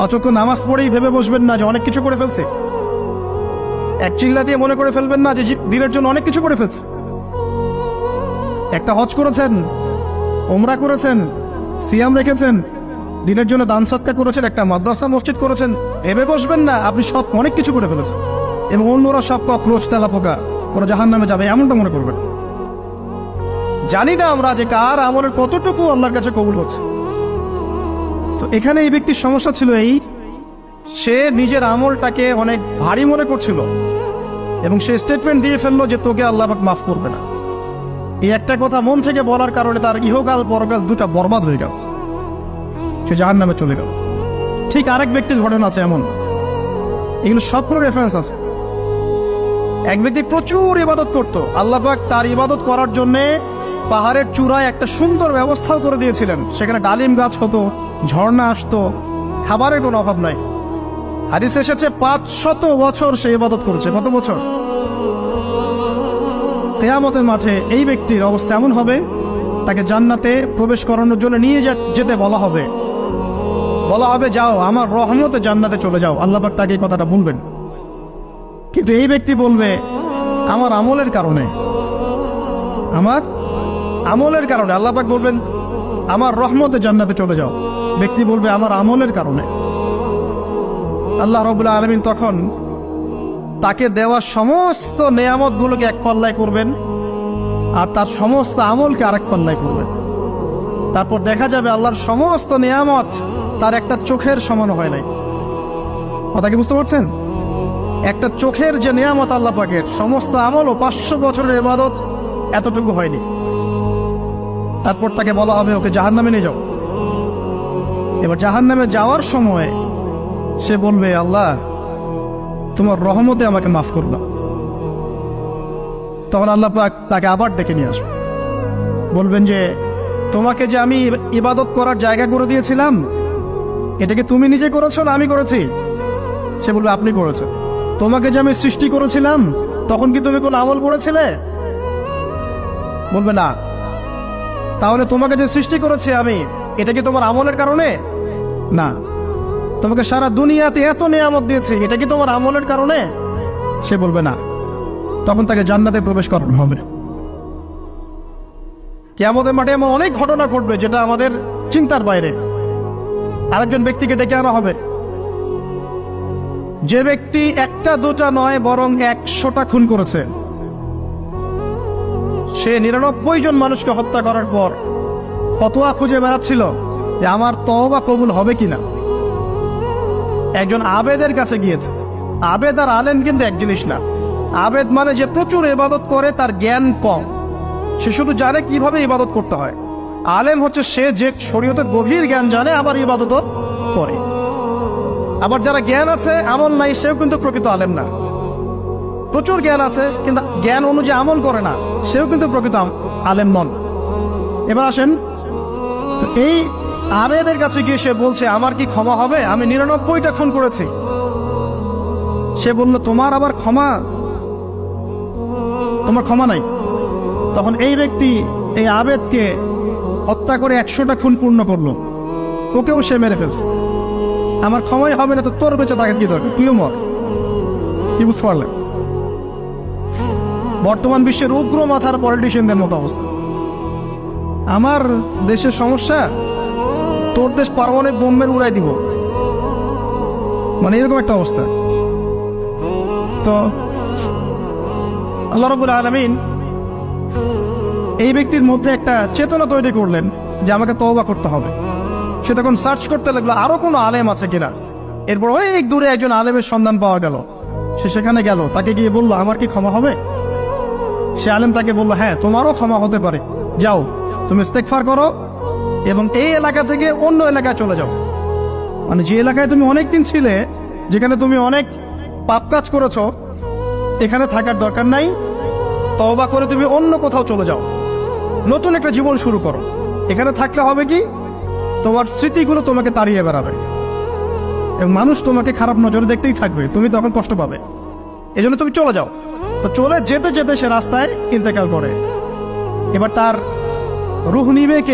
অচক্ষ নামাজ পড়েই ভেবে বসবেন না যে অনেক কিছু করে ফেলছে। এক চিল্লা দিয়ে মনে করে ফেলবেন না যে দিনের জন্য অনেক কিছু করে ফেলছে। একটা হজ করেছেন, ওমরা করেছেন, সিয়াম রেখেছেন, দিনের জন্য দান সৎকার করেছেন, একটা মাদ্রাসা মসজিদ করেছেন, ভেবে বসবেন না আপনি সব অনেক কিছু করে ফেলেছেন এবং অন্যরা সব কক্রোচ তেলা পোকা, ওরা জাহান্নামে যাবে এমনটা মনে করবেন। জানি না আমরা যে কার আমলের কতটুকু আল্লাহর কাছে কবুল হচ্ছে। তো এখানে এই ব্যক্তির সমস্যা ছিল এই, সে নিজের আমলটাকে অনেক ভারী মনে করছিল এবং সে স্টেটমেন্ট দিয়ে ফেললো যে তোকে আল্লাহ পাক মাফ করবে না। এই একটা কথা মন থেকে বলার কারণে তার ইহকাল পরকাল দুটা বরবাদ হয়ে গেল, সে জাহান্নামে চলে গেল। ঠিক আরেক ব্যক্তির ঘটনা আছে এমন, এগুলো সবগুলো রেফারেন্স আছে। এক ব্যক্তি প্রচুর ইবাদত করত, আল্লাহ পাক তার ইবাদত করার জন্যে পাহাড়ের চূড়ায় একটা সুন্দর ব্যবস্থাও করে দিয়েছিলেন। সেখানে ডালিম গাছ হতো, ঝর্ণা আসতো, খাবারের কোনো অভাব নাই। হাদিসে এসেছে 500 বছর সে ইবাদত করেছে। কত বছর? কিয়ামতের মাঠে এই ব্যক্তির অবস্থা এমন হবে, তাকে জান্নাতে প্রবেশ করানোর জন্য নিয়ে যেতে বলা হবে যাও আমার রহমতে জান্নাতে চলে যাও। আল্লাহ পাক তাকে এই কথাটা বলবেন, কিন্তু এই ব্যক্তি বলবে আমার আমলের কারণে, আল্লাহ পাক বলবেন আমার রহমতে জান্নাতে চলে যাও। ব্যক্তি বলবে আমার আমলের কারণে। আল্লাহ রাব্বুল আলামিন তখন তাকে দেওয়া সমস্ত নেয়ামতগুলোকে এক পাল্লায় করবেন আর তার সমস্ত আমলকে আরেক পাল্লায় করবেন। তারপর দেখা যাবে আল্লাহর সমস্ত নেয়ামত তার একটা চোখের সমান হয় নাই। কথা কি বুঝতে পারছেন? একটা চোখের যে নেয়ামত আল্লাহ পাকের, সমস্ত আমল ও 500 বছরের ইবাদত এতটুকু হয়নি। তারপর তাকে বলা হবে ওকে জাহান্নামে নিয়ে যাও। এবার জাহান্নামে যাওয়ার সময় সে বলবে আল্লাহ তোমার রহমতে আমাকে মাফ করে দাও। তখন আল্লাহ পাক তাকে আবার ডেকে নিয়ে আসবে, বলবেন যে তোমাকে যে আমি ইবাদত করার জায়গা করে দিয়েছিলাম, এটাকে তুমি নিজে করেছো না আমি করেছি? সে বলবে আপনি করেছেন। তোমাকে যে আমি সৃষ্টি করেছিলাম তখন কি তুমি কোন আমল করেছিলে? বলবে না। তাহলে তোমাকে যে সৃষ্টি করেছি আমি, এটা কি তোমার আমলের কারণে? না। তোমাকে সারা দুনিয়াতে এত নিয়ামত দিয়েছি, এটা কি তোমার আমলের কারণে? সে বলবে না। তখন তাকে জান্নাতে প্রবেশ করানো হবে। কিয়ামতের মাঠে এমন অনেক ঘটনা ঘটবে যেটা আমাদের চিন্তার বাইরে। আরেকজন ব্যক্তিকে ডেকে আনা হবে, যে ব্যক্তি একটা দুটা নয় বরং 100টা খুন করেছে। সে 99 জন মানুষকে হত্যা করার পর ফতোয়া খুঁজে বেড়াচ্ছিল যে আমার তওবা কবুল হবে কিনা। একজন আবেদের কাছে গিয়েছে। আবেদ আর আলেম কিন্তু এক জিনিস না। আবেদ মানে যে প্রচুর ইবাদত করে, তার জ্ঞান কম, সে শুধু জানে কিভাবে ইবাদত করতে হয়। আলেম হচ্ছে সে যে শরীয়তের গভীর জ্ঞান জানে আবার ইবাদতও করে। আবার যারা জ্ঞান আছে আমল নাই, সেও কিন্তু প্রকৃত আলেম না। প্রচুর জ্ঞান আছে কিন্তু জ্ঞান অনুযায়ী আমল করে না, সেও কিন্তু প্রকৃত আলেম নন। এবার আসেন, তো এই আবেদের কাছে গিয়ে সে বলছে আমার কি ক্ষমা হবে? আমি 99টা খুন করেছি। সে বলল তোমার আবার ক্ষমা? তোমার ক্ষমা নাই। তখন এই ব্যক্তি এই আবেদকে হত্যা করে 100টা খুন পূর্ণ করলো, ওকেও সে মেরে ফেলছে। আমার ক্ষমাই হবে না তো তোর বেঁচে থাকার কি দরকার, তুইও মর। কি বুঝতে পারলেন? বর্তমান বিশ্বের উগ্র মাথার পলিটিশিয়ানদের মতো অবস্থা। আমার দেশের সমস্যা, তোর দেশ পারমাণবিক বোমের উড়াই দিব, মানে এরকম একটা অবস্থা। তো আল্লাহ রাব্বুল আলামিন এই ব্যক্তির মধ্যে একটা চেতনা তৈরি করলেন যে আমাকে তওবা করতে হবে। সে তখন সার্চ করতে লাগলো আরো কোনো আলেম আছে কিনা। এরপর অনেক দূরে একজন আলেমের সন্ধান পাওয়া গেল। সে সেখানে গেল, তাকে গিয়ে বলল আমার কি ক্ষমা হবে? সে আলেম তাকে বলল হ্যাঁ তোমারও ক্ষমা হতে পারে, যাও তুমি ইস্তেগফার করো এবং এই এলাকা থেকে অন্য এলাকায় চলে যাও। মানে যে এলাকায় তুমি অনেকদিন ছিলে, যেখানে তুমি অনেক পাপ কাজ করেছো, এখানে থাকার দরকার নাই। তওবা করে তুমি অন্য কোথাও চলে যাও, নতুন একটা জীবন শুরু করো। এখানে থাকলে হবে কি, তোমার স্মৃতিগুলো তোমাকে তাড়িয়ে বেড়াবে এবং মানুষ তোমাকে খারাপ নজরে দেখতেই থাকবে, তুমি তখন কষ্ট পাবে। এই জন্য তুমি চলে যাও। তো চলে যেতে যেতে সে রাস্তায় ইন্তেকাল করে। এবার তার রূহ নিবে কে?